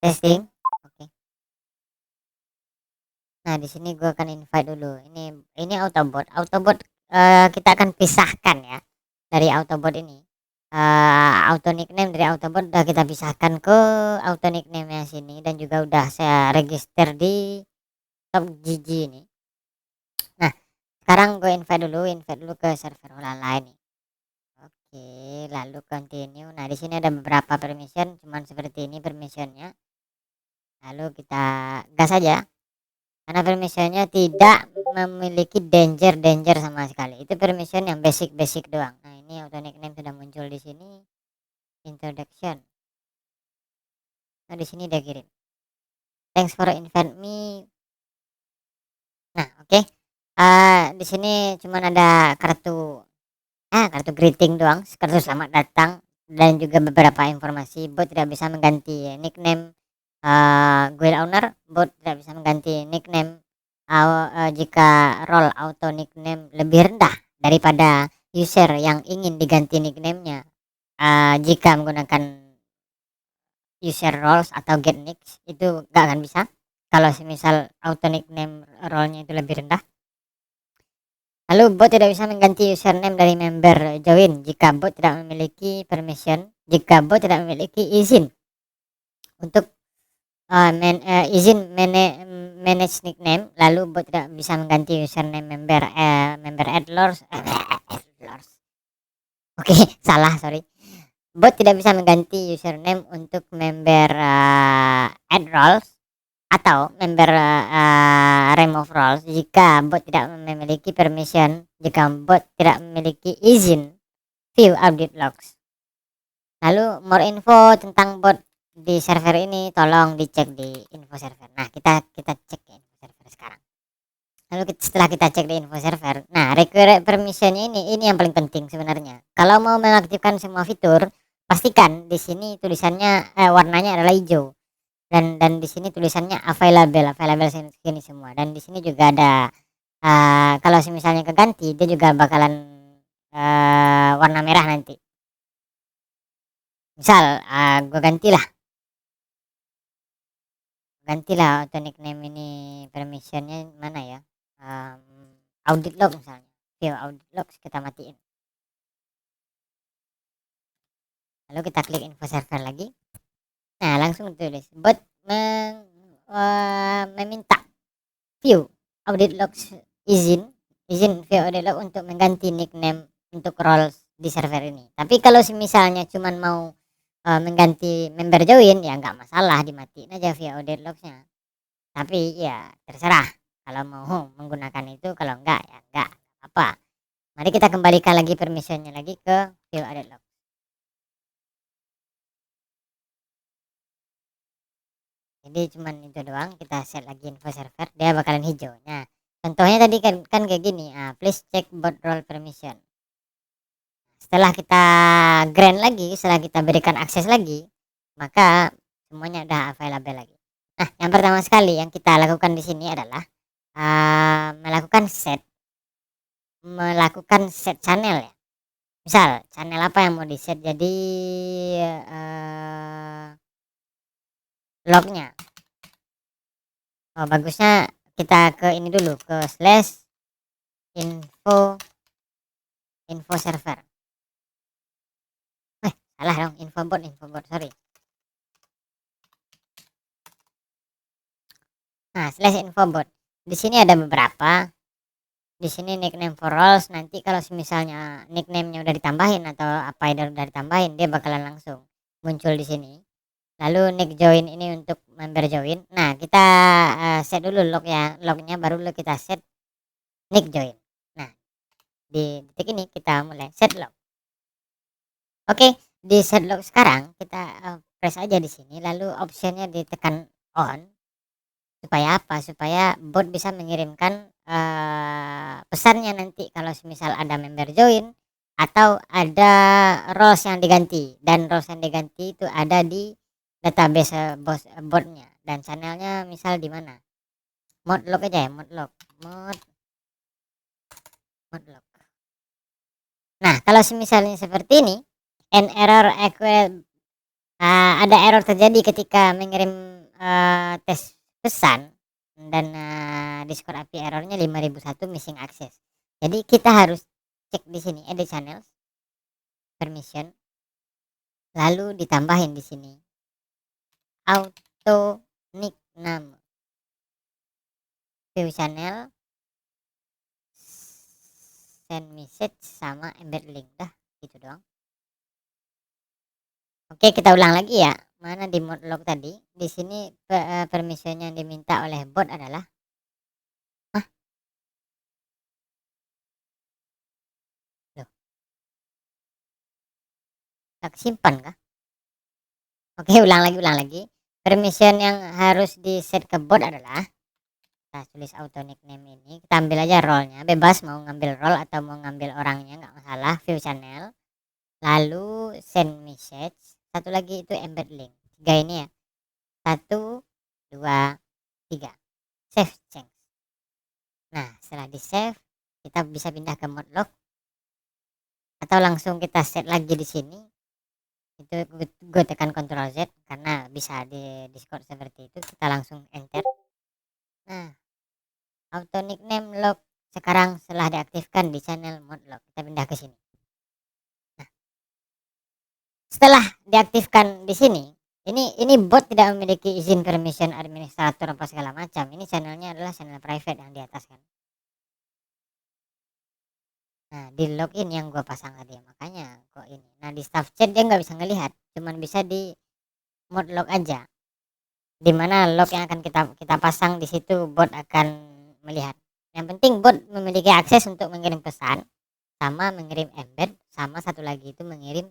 Testing. Oke. Nah, di sini gue akan invite dulu. Ini Autobot. Autobot, kita akan pisahkan ya dari Autobot ini. Auto nickname dari Autobot udah kita pisahkan ke auto nickname-nya sini, dan juga udah saya register di Top GG ini. Nah, sekarang gue invite dulu ke server lain nih. Oke, lalu continue. Nah, di sini ada beberapa permission, cuman seperti ini permissionnya. Lalu kita gas aja. Karena permissionnya tidak memiliki danger sama sekali. Itu permission yang basic doang. Nah, ini auto nickname sudah muncul di sini. Introduction. Nah, di sini dia kirim. Thanks for invite me. Nah, oke. Di sini cuman ada kartu greeting doang, kartu selamat datang, dan juga beberapa informasi. Bot tidak bisa mengganti nickname guild owner. Bot tidak bisa mengganti nickname jika role auto nickname lebih rendah daripada user yang ingin diganti nicknamenya. Jika menggunakan user roles atau get nicks, itu gak akan bisa kalau semisal auto nickname role-nya itu lebih rendah. Lalu bot tidak bisa mengganti username dari member join jika bot tidak memiliki permission, jika bot tidak memiliki izin untuk izin manage nickname. Lalu bot tidak bisa mengganti username member adlors. Oke, salah, sorry. Bot tidak bisa mengganti username untuk member add roles atau member remove roles jika bot tidak memiliki permission, jika bot tidak memiliki izin view audit logs. Lalu more info tentang bot di server ini tolong dicek di info server. Nah, kita cek ya info server sekarang. Lalu setelah kita cek di info server, nah require permissionnya ini yang paling penting sebenarnya. Kalau mau mengaktifkan semua fitur, pastikan di sini tulisannya warnanya adalah hijau, dan di sini tulisannya available sini semua. Dan di sini juga ada kalau misalnya keganti, dia juga bakalan warna merah nanti. Misal gue gantilah auto nickname ini, permissionnya mana ya, audit log misalnya, view audit log kita matiin. Lalu kita klik info server lagi. Nah, langsung tulis bot meminta view audit logs, izin view audit log untuk mengganti nickname untuk roles di server ini. Tapi kalau misalnya cuman mau mengganti member join, ya nggak masalah, dimatiin aja view audit logsnya. Tapi ya terserah, kalau mau menggunakan itu, kalau enggak ya enggak apa. Mari kita kembalikan lagi permissionnya lagi ke view audit log. Jadi cuman itu doang, kita set lagi info server, dia bakalan hijau. Nah, contohnya tadi kan kayak gini, please check bot role permission. Setelah kita grant lagi, setelah kita berikan akses lagi, maka semuanya udah available lagi. Nah, yang pertama sekali yang kita lakukan di sini adalah melakukan set channel ya. Misal channel apa yang mau di set, jadi lognya. Oh, bagusnya kita ke ini dulu, ke slash info server. Salah dong, infobot, sorry. Nah, slash infobot. Di sini ada beberapa. Di sini nickname for roles. Nanti kalau misalnya nickname-nya udah ditambahin atau apa yang udah ditambahin, dia bakalan langsung muncul di sini. Lalu nick join ini untuk member join. Nah, kita set dulu lognya, baru kita set nick join. Nah, di detik ini kita mulai set log. Oke, di set log sekarang kita press aja di sini, lalu optionnya ditekan on. Supaya apa? Supaya bot bisa mengirimkan pesannya nanti kalau misal ada member join atau ada roles yang diganti, dan roles yang diganti itu ada di database botnya, dan channelnya misal di mana, mod log aja ya, mod log. Nah, kalau misalnya seperti ini, an error occurred ada error terjadi ketika mengirim, tes pesan dan, Discord API errornya 5001 missing access. Jadi kita harus cek di sini edit channels, permission, lalu ditambahin di sini auto nickname, view channel, send message sama embed link, dah gitu doang. Oke, kita ulang lagi ya. Mana di mode log tadi? Di sini permission yang diminta oleh bot adalah loh, tak kesimpan kah? Oke, ulang lagi. Permission yang harus di set ke bot adalah kita tulis auto nickname ini. Kita ambil aja role-nya, bebas mau ngambil role atau mau ngambil orangnya nggak masalah. View channel, lalu send message, satu lagi itu embed link. 3 ini ya. 1 2 3. Save change. Nah, setelah di save, kita bisa pindah ke mode log atau langsung kita set lagi di sini. Itu gue tekan Ctrl Z karena bisa di Discord seperti itu. Kita langsung enter. Nah, auto nickname log sekarang setelah diaktifkan di channel mode log. Kita pindah ke sini. Nah, setelah diaktifkan di sini, ini bot tidak memiliki izin permission administrator apa segala macam. Ini channelnya adalah channel private yang di atas kan. Nah, di login yang gue pasang tadi, makanya kok ini. Nah, di staff chat dia nggak bisa ngelihat, cuman bisa di mode log aja. Dimana log yang akan kita pasang di situ bot akan melihat. Yang penting bot memiliki akses untuk mengirim pesan, sama mengirim embed, sama satu lagi itu mengirim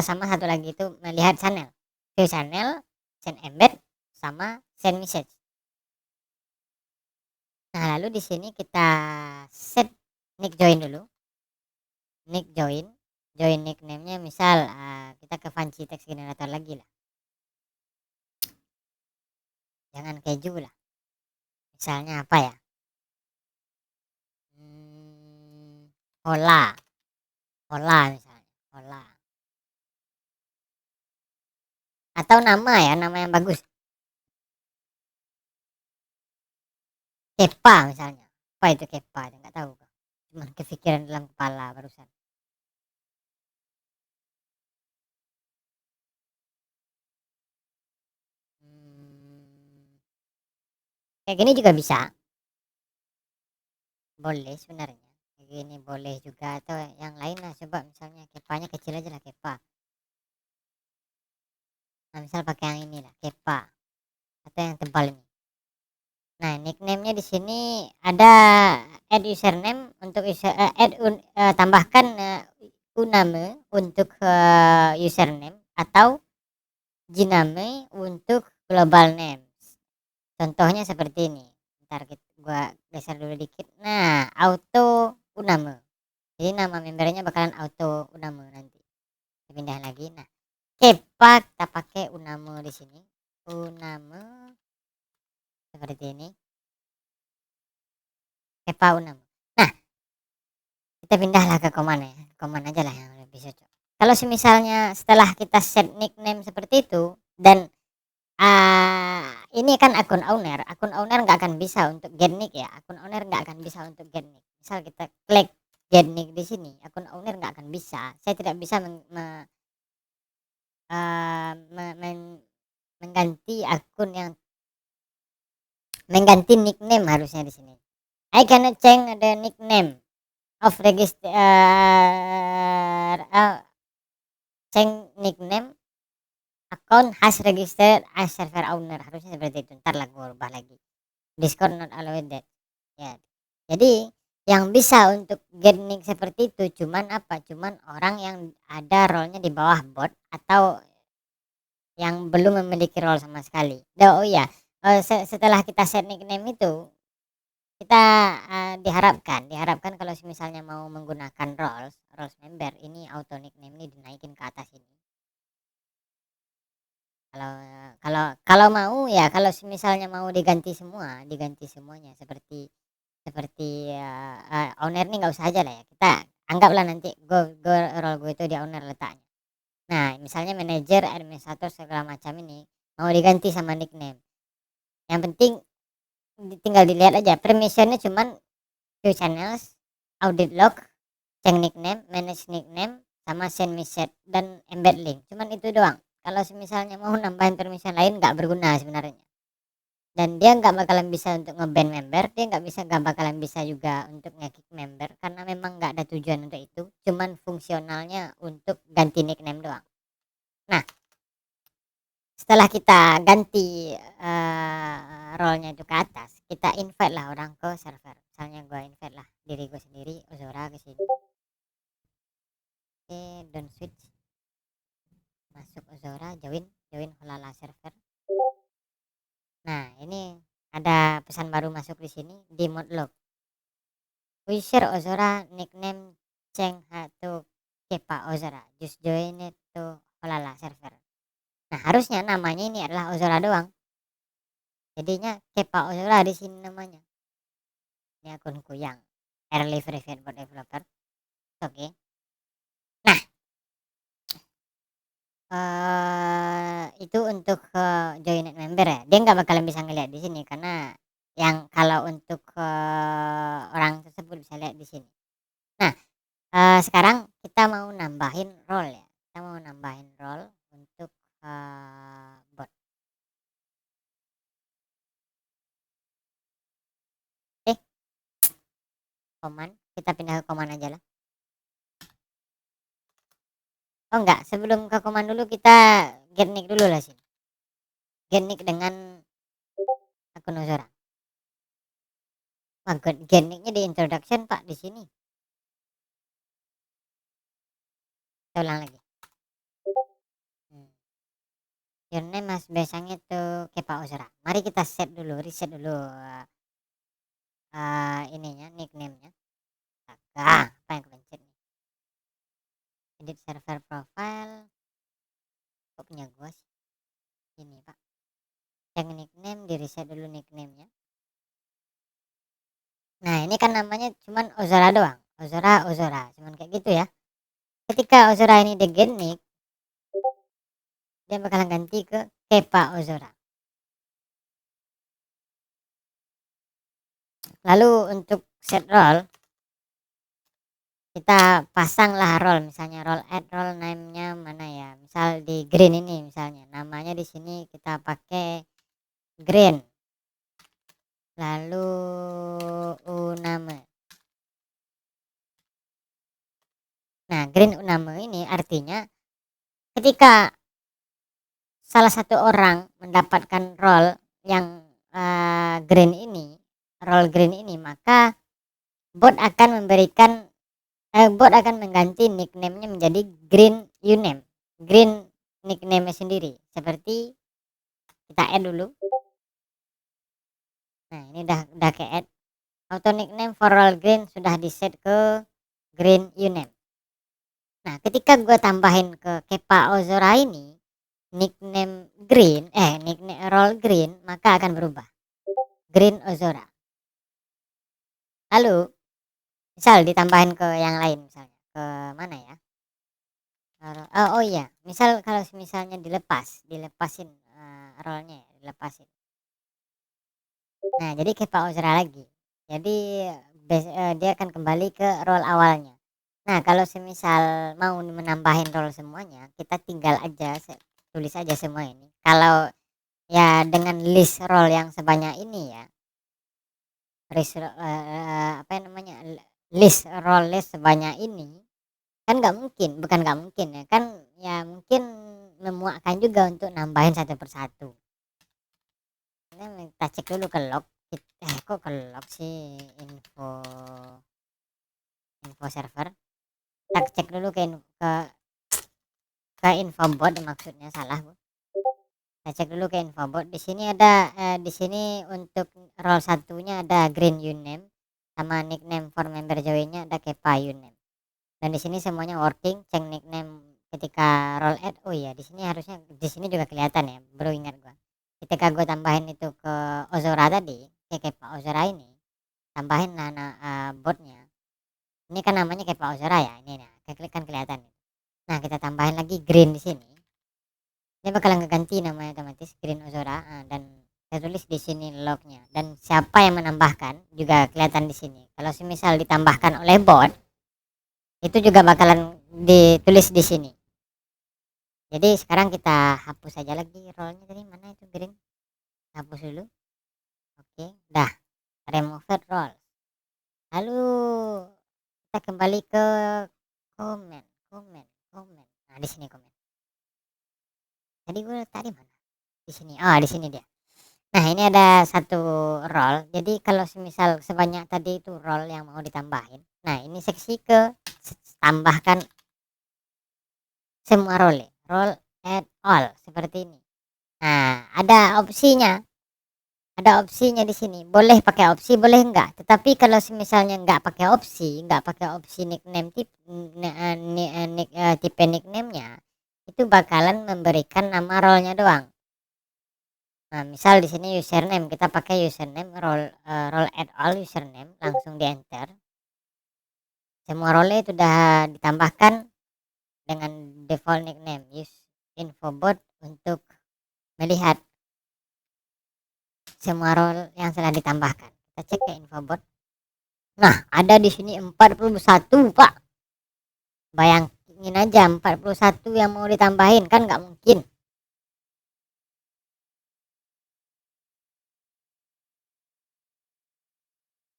sama satu lagi itu melihat channel, view channel, send embed, sama send message. Nah, lalu di sini kita set nick join dulu. Nick join nickname-nya misal kita ke Fancy Text Generator lagi lah. Jangan keju lah. Misalnya apa ya? Hola. Hola misalnya. Hola. Atau nama ya, nama yang bagus. Kepa misalnya. Apa itu Kepa? Enggak tahu. Cuman kepikiran dalam kepala barusan. Kayak gini juga bisa. Boleh sebenarnya. Kayak gini boleh juga atau yang lain lah. Coba misalnya Kepanya kecil aja lah Kepa. Nah, misal pakai yang ini lah, Kepa. Atau yang tebal ini. Nah, nickname-nya di sini ada add username untuk tambahkan uname untuk username atau jiname untuk global name. Contohnya seperti ini. Ntar gua geser dulu dikit. Nah, auto uname. Jadi nama membernya bakalan auto uname nanti. Pindah lagi. Nah, Kepa kita pakai uname di sini. Uname seperti ini. Kepa uname. Nah, kita pindahlah ke command ya. Command aja lah yang lebih cocok. Kalau misalnya setelah kita set nickname seperti itu dan ini kan akun owner nggak akan bisa untuk get nick ya. Akun owner nggak akan bisa untuk get nick. Misal kita klik get nick di sini, akun owner nggak akan bisa. Saya tidak bisa mengganti akun yang mengganti nickname harusnya di sini. I cannot change the nickname of register change nickname account has registered as server owner, harusnya seperti itu. Ntar lah gue ubah lagi. Discord not allowed that. Ya. Jadi yang bisa untuk get nick seperti itu cuman apa? Cuman orang yang ada role-nya di bawah bot atau yang belum memiliki role sama sekali. Oh iya, setelah kita set nickname itu kita diharapkan kalau misalnya mau menggunakan roles member ini auto nickname ini dinaikin ke atas ini. Kalau kalau mau ya, kalau misalnya mau diganti semuanya seperti owner nih nggak usah aja lah ya. Kita anggaplah nanti gue role gue itu di owner letaknya. Nah, misalnya manajer, administrator segala macam ini mau diganti sama nickname. Yang penting tinggal dilihat aja permissionnya cuman view channels, audit log, change nickname, manage nickname, sama send message dan embed link. Cuman itu doang. Kalau misalnya mau nambahin permission lain nggak berguna sebenarnya. Dan dia nggak bakalan bisa untuk nge-ban member, dia nggak bakalan bisa juga untuk nge-kick member karena memang nggak ada tujuan untuk itu. Cuman fungsionalnya untuk ganti nickname doang. Nah, setelah kita ganti role-nya itu ke atas, kita invite lah orang ke server. Misalnya gue invite lah diri gue sendiri, Ozora ke sini. Oke, don't switch. Masuk Ozora, join Holala server. Nah, ini ada pesan baru masuk di sini di mode log. We share Ozora nickname Cheng to Kepa Ozora. Just join it to Holala server. Nah, harusnya namanya ini adalah Ozora doang. Jadinya Kepa Ozora di sini namanya. Ini akunku yang early verified buat developer. Oke. Nah, itu untuk join member ya. Dia nggak bakalan bisa ngeliat di sini karena yang kalau untuk orang tersebut bisa lihat di sini. Nah, sekarang kita mau nambahin role ya. Kita mau nambahin role untuk bot. Eh, command. Kita pindah ke command aja lah. Oh enggak, sebelum ke command dulu kita get nick dulu lah sini. Get nick dengan akun Ozora. Wah, get nicknya di introduction Pak di sini. Kita ulang lagi. Your name mas biasanya tuh Kepa Ozora. Mari kita set dulu, reset dulu ininya, nicknamenya. Apa yang kepencet nih? Edit server profile. Kok punya gua sih? Ini Pak. Yang nickname di reset dulu nicknamenya. Nah ini kan namanya cuman Ozora doang. Ozora. Cuman kayak gitu ya. Ketika Ozora ini di get nick, dia bakalan ganti ke Kepa Ozora. Lalu untuk set role, kita pasanglah role, misalnya role add role name-nya mana ya, misal di green ini, misalnya namanya di sini kita pakai green, lalu uname. Nah, green uname ini artinya ketika salah satu orang mendapatkan role yang green ini, role green ini, maka bot akan memberikan bot akan mengganti nickname-nya menjadi green uname, green nickname sendiri. Seperti kita add dulu. Nah, ini udah ke add. Auto nickname for role green sudah di set ke green uname. Nah, ketika gue tambahin ke Kepa Ozora ini nickname green, nickname role green, maka akan berubah green Ozora. Lalu misal ditambahin ke yang lain, misalnya ke mana ya, oh iya, misal kalau misalnya dilepasin role-nya ya, dilepasin. Nah, jadi Kepa Ozora lagi. Jadi dia akan kembali ke role awalnya. Nah, kalau semisal mau menambahin role semuanya, kita tinggal aja tulis aja semua ini. Kalau ya dengan list role yang sebanyak ini ya, apa namanya, list sebanyak ini kan nggak mungkin, bukan nggak mungkin ya kan, ya mungkin memuakkan juga untuk nambahin satu persatu. Ini kita cek dulu ke log. Kok ke log sih, info server. Kita cek dulu ke info bot, maksudnya salah Bu. Kita cek dulu ke info bot. Di sini ada di sini untuk role satunya ada green uname, sama nickname for member joinnya ada Kepa uname. Dan di sini semuanya working. Cek nickname ketika role add. Oh iya, di sini harusnya di sini juga kelihatan ya. Baru ingat gua. Ketika gua tambahin itu ke Ozora tadi, Kepa Ozora ini, tambahin botnya. Ini kan namanya Kepa Ozora ya. Ini nah, klik kan kelihatan. Nah, kita tambahin lagi green di sini. Dia bakalan ngeganti namanya otomatis green Ozora, dan saya tulis di sini lognya, dan siapa yang menambahkan juga kelihatan di sini. Kalau semisal ditambahkan oleh bot, itu juga bakalan ditulis di sini. Jadi sekarang kita hapus saja lagi rollnya tadi, mana itu green, hapus dulu. Oke, dah, remove roll. Lalu kita kembali ke komen, komen. Nah, di sini komen. Tadi gue tadi mana? Di sini. Oh, di sini dia. Nah, ini ada satu roll. Jadi kalau semisal sebanyak tadi itu roll yang mau ditambahin. Nah, ini seksi ke tambahkan semua roll. Roll add all seperti ini. Nah, ada opsinya. Ada opsinya di sini. Boleh pakai opsi, boleh enggak. Tetapi kalau misalnya enggak pakai opsi, nickname tipe nickname-nya, itu bakalan memberikan nama role-nya doang. Nah, misal di sini username, kita pakai username role add all username, langsung di enter. Semua role itu sudah ditambahkan dengan default nickname. Use infobot untuk melihat semua role yang sudah ditambahkan. Kita cek ke infobot. Nah, ada di sini 41, Pak. Bayangin aja 41 yang mau ditambahin, kan nggak mungkin.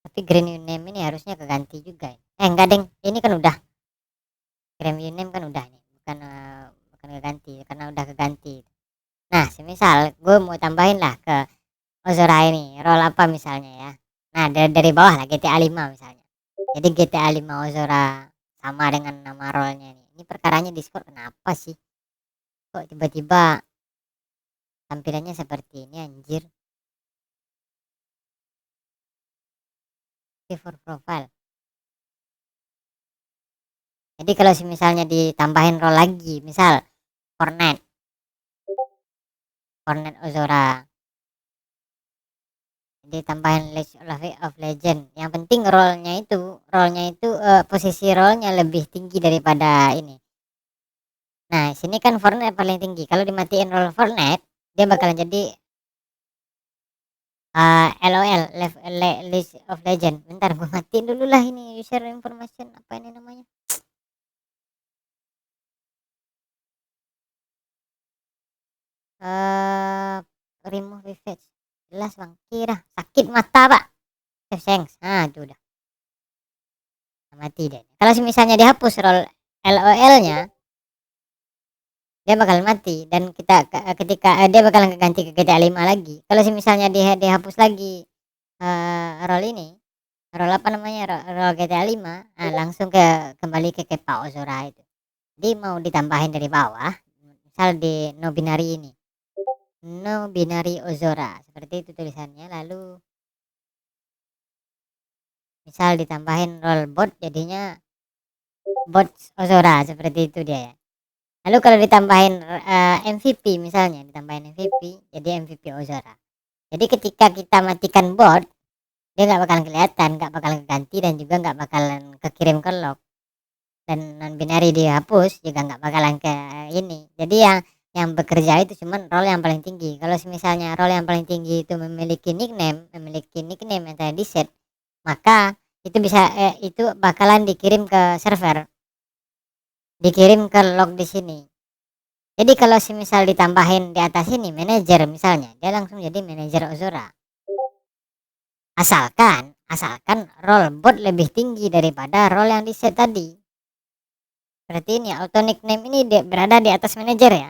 Tapi green name ini harusnya keganti juga. Enggak, Deng. Ini kan udah. Green name kan udah nih. Bukan keganti karena udah keganti. Nah, semisal gue mau tambahin lah ke Ozora ini, role apa misalnya ya. Nah, dari bawah lah GTA 5 misalnya. Jadi GTA 5 Ozora sama dengan nama role-nya nih. Ini perkaranya Discord kenapa sih? Kok tiba-tiba tampilannya seperti ini, anjir. For profile. Jadi kalau misalnya ditambahin role lagi, misal Fortnite Ozora, ditambahin League of Legend. Yang penting role-nya itu posisi role-nya lebih tinggi daripada ini. Nah, sini kan Fortnite paling tinggi. Kalau dimatiin role Fortnite, dia bakalan jadi LOL League of Legend. Bentar, gue matiin dulu lah ini user information, apa ini namanya? Remove effect. Jelas bang, kira sakit mata pak. Thanks. Nah, itu udah mati deh. Kalau misalnya dihapus role LOL-nya, dia bakal mati, dan ketika dia bakalan ganti ke GTA 5 lagi. Kalau misalnya dihapus lagi role ini, role apa namanya, role GTA 5, langsung kembali ke Kepa Ozora itu. Jadi mau ditambahin dari bawah, misal di no binary ini, no binary Ozora, seperti itu tulisannya. Lalu misal ditambahin role bot, jadinya bot Ozora, seperti itu dia ya. Lalu kalau ditambahin MVP, misalnya ditambahin MVP, jadi MVP Ozora. Jadi ketika kita matikan bot, dia nggak bakalan kelihatan, nggak bakalan ganti, dan juga nggak bakalan kekirim ke log. Dan non binary dihapus juga nggak bakalan ke ini. Jadi yang bekerja itu cuman role yang paling tinggi. Kalau misalnya role yang paling tinggi itu memiliki nickname yang tadi set, maka itu bisa itu bakalan dikirim ke server, dikirim ke log di sini. Jadi kalau misal ditambahin di atas ini manajer misalnya, dia langsung jadi manajer Ozora. Asalkan role bot lebih tinggi daripada role yang di set tadi. Berarti ini auto nickname ini dia berada di atas manajer ya.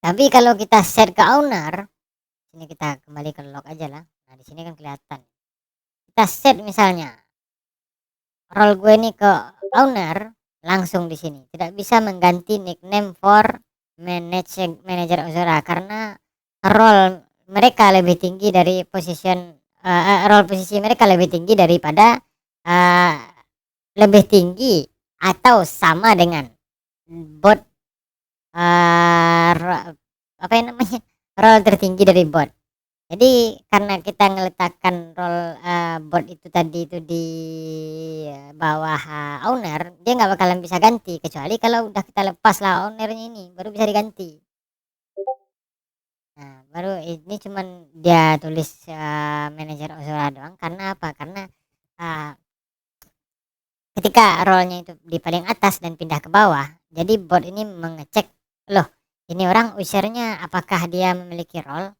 Tapi kalau kita set ke owner, ini kita kembali ke log aja lah. Nah, di sini kan kelihatan. Kita set misalnya role gue ini ke owner, langsung di sini. Tidak bisa mengganti nickname for manager Ozora karena role mereka lebih tinggi dari role posisi mereka lebih tinggi daripada uh, lebih tinggi atau sama dengan bot, apa yang namanya, role tertinggi dari bot. Jadi karena kita ngeletakkan role bot itu tadi itu di bawah owner, dia nggak bakalan bisa ganti kecuali kalau udah kita lepas lah ownernya ini baru bisa diganti. Nah, baru ini cuman dia tulis manajer Ozora doang karena apa? Karena uh, ketika role-nya itu di paling atas dan pindah ke bawah, jadi bot ini mengecek, loh, ini orang usernya apakah dia memiliki role?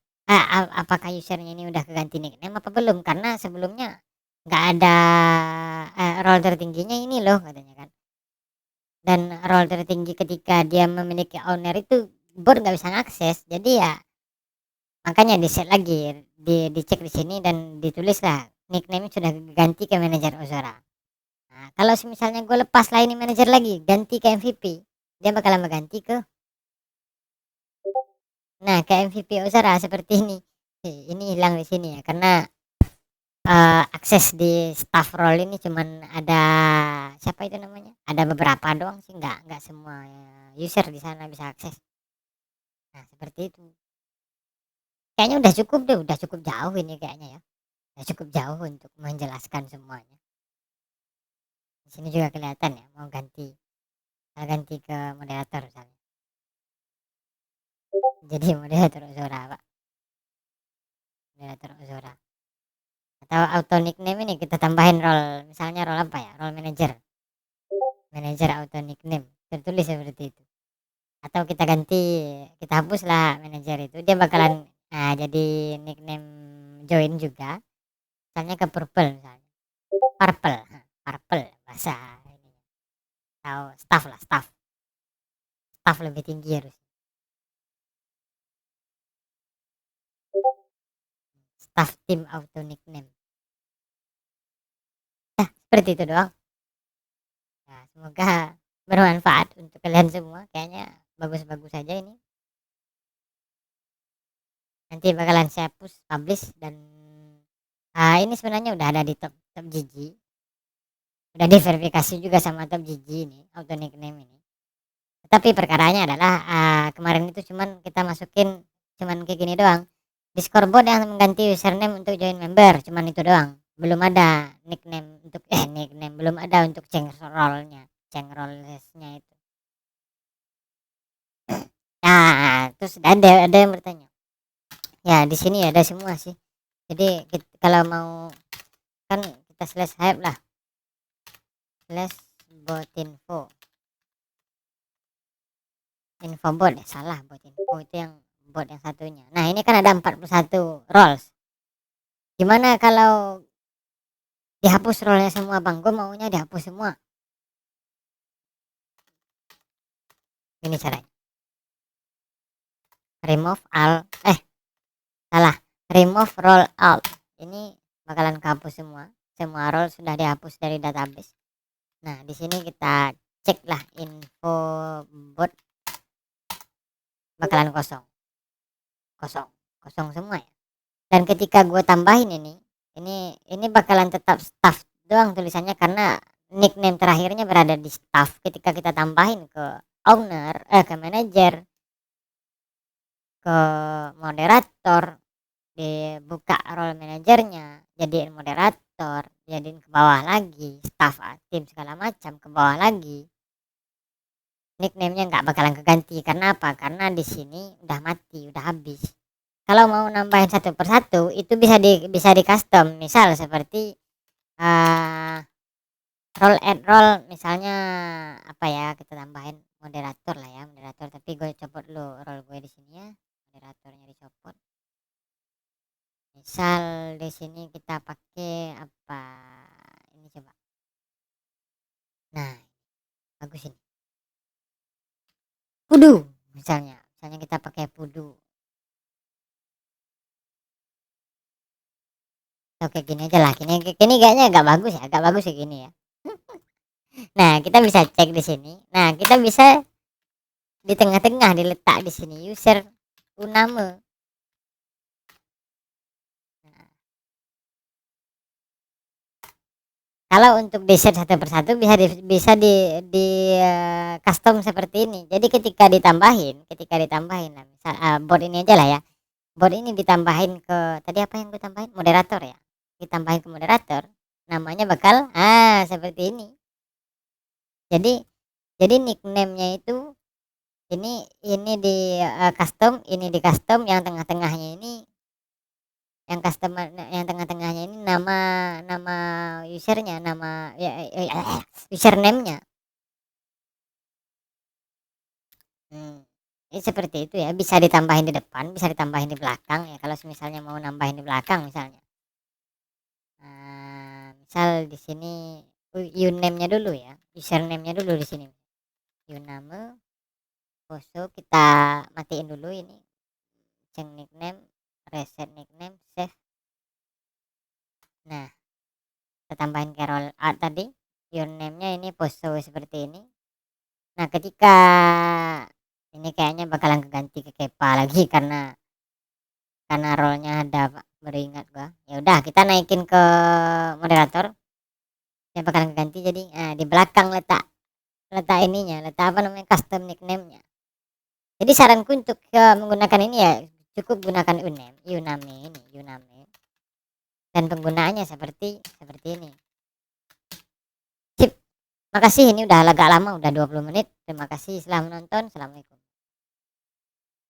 Apakah usernya ini udah keganti nickname apa belum? Karena sebelumnya nggak ada role tertingginya ini loh katanya kan. Dan role tertinggi ketika dia memiliki owner itu bot nggak bisa ngakses. Jadi ya makanya di set lagi, dicek di sini dan ditulis lah nickname sudah ganti ke manajer Ozora. Nah, kalau misalnya gue lepas lah ini manajer lagi, ganti ke MVP, dia bakalan mengganti ke, nah, ke MVP Ozora seperti ini. Ini hilang di sini ya, karena akses di staff role ini cuman ada siapa itu namanya? Ada beberapa doang sih, nggak semua user di sana bisa akses. Nah, seperti itu. Kayaknya udah cukup deh, udah cukup jauh ini kayaknya ya. Udah cukup jauh untuk menjelaskan semuanya. Di sini juga kelihatan ya, mau ganti ke moderator misalnya. Jadi moderator Ozora, Pak. Moderator Ozora. Atau auto nickname ini kita tambahin role, misalnya role apa ya? Role manager. Manager auto nickname. Tertulis seperti itu. Atau kita ganti, kita hapus lah manager itu. Dia bakalan jadi nickname join juga. Misalnya ke purple misalnya. Purple. Purple bahasa ini. Atau staff lah, staff. Staff lebih tinggi harus. Staff tim auto nickname. Seperti itu doang. Nah, semoga bermanfaat untuk kalian semua. Kayaknya bagus-bagus saja ini. Nanti bakalan saya publish dan ini sebenarnya udah ada di top top GG. Udah diverifikasi juga sama top GG ini, auto nickname ini. Tapi perkaranya adalah kemarin itu cuman kita masukin cuman kayak gini doang. Di scoreboard yang mengganti username untuk join member, cuman itu doang. Belum ada nickname untuk nickname, belum ada untuk change role-nya, change role-nya itu. Nah, terus ada yang bertanya. Ya, di sini ada semua sih. Jadi kalau mau kan kita slash hype lah. Slash bot info. Info bot ya, salah, bot info itu yang bot yang satunya. Nah, ini kan ada 41 roles. Gimana kalau dihapus role-nya semua, Bang? Gue maunya dihapus semua. Ini caranya. Remove all salah. Remove role all. Ini bakalan kehapus semua. Semua role sudah dihapus dari database. Nah, di sini kita cek lah info bot bakalan kosong. Kosong semua ya. Dan ketika gue tambahin ini bakalan tetap staff doang tulisannya karena nickname terakhirnya berada di staff. Ketika kita tambahin ke owner, ke manager, ke moderator, dibuka role manajernya, jadiin moderator, jadiin ke bawah lagi, staff tim segala macam ke bawah lagi. Nicknamenya nggak bakalan keganti karena apa? Karena di sini udah mati, udah habis. Kalau mau nambahin satu persatu itu bisa di custom, misal seperti role add role, misalnya apa ya, kita tambahin moderator lah ya, moderator, tapi gue copot dulu role gue di sini ya, moderatornya dicopot. Misal di sini kita pakai apa ini, coba. Nah, bagus ini. Pudu misalnya kita pakai pudu. Oke, gini aja lah. Gini kayaknya agak bagus ya, agak bagus ya gini ya. Nah, kita bisa cek di sini. Nah, kita bisa di tengah-tengah diletak di sini user uname. Nah, kalau untuk di set satu persatu bisa di custom seperti ini. Jadi ketika ditambahin lah, misal bot ini aja lah ya. bot ini ditambahin ke, tadi apa yang gue tambahin, moderator ya, ditambahin ke moderator, namanya bakal seperti ini. Jadi nickname-nya itu ini di custom, ini di custom, yang tengah-tengahnya ini, yang tengah-tengahnya ini nama nama usernya, nama username-nya. Ini seperti itu ya, bisa ditambahin di depan, bisa ditambahin di belakang ya, kalau misalnya mau nambahin di belakang misalnya. Misal di sini uname-nya dulu ya, username-nya dulu di sini. Uname, poso kita matiin dulu ini, change nickname, reset nickname, save. Nah, kita tambahin Carol tadi, username-nya ini poso seperti ini. Nah, ketika ini kayaknya bakalan keganti ke Kepa lagi karena role-nya ada, Pak, baru ingat gua. Ya udah, kita naikin ke moderator. Ya bakalan ganti, jadi di belakang letak letak ininya, letak apa namanya, custom nickname-nya. Jadi saranku untuk menggunakan ini ya, cukup gunakan Uname, dan penggunaannya seperti ini. Sip. Makasih, ini udah agak lama, udah 20 menit. Terima kasih, selamat menonton. Assalamualaikum.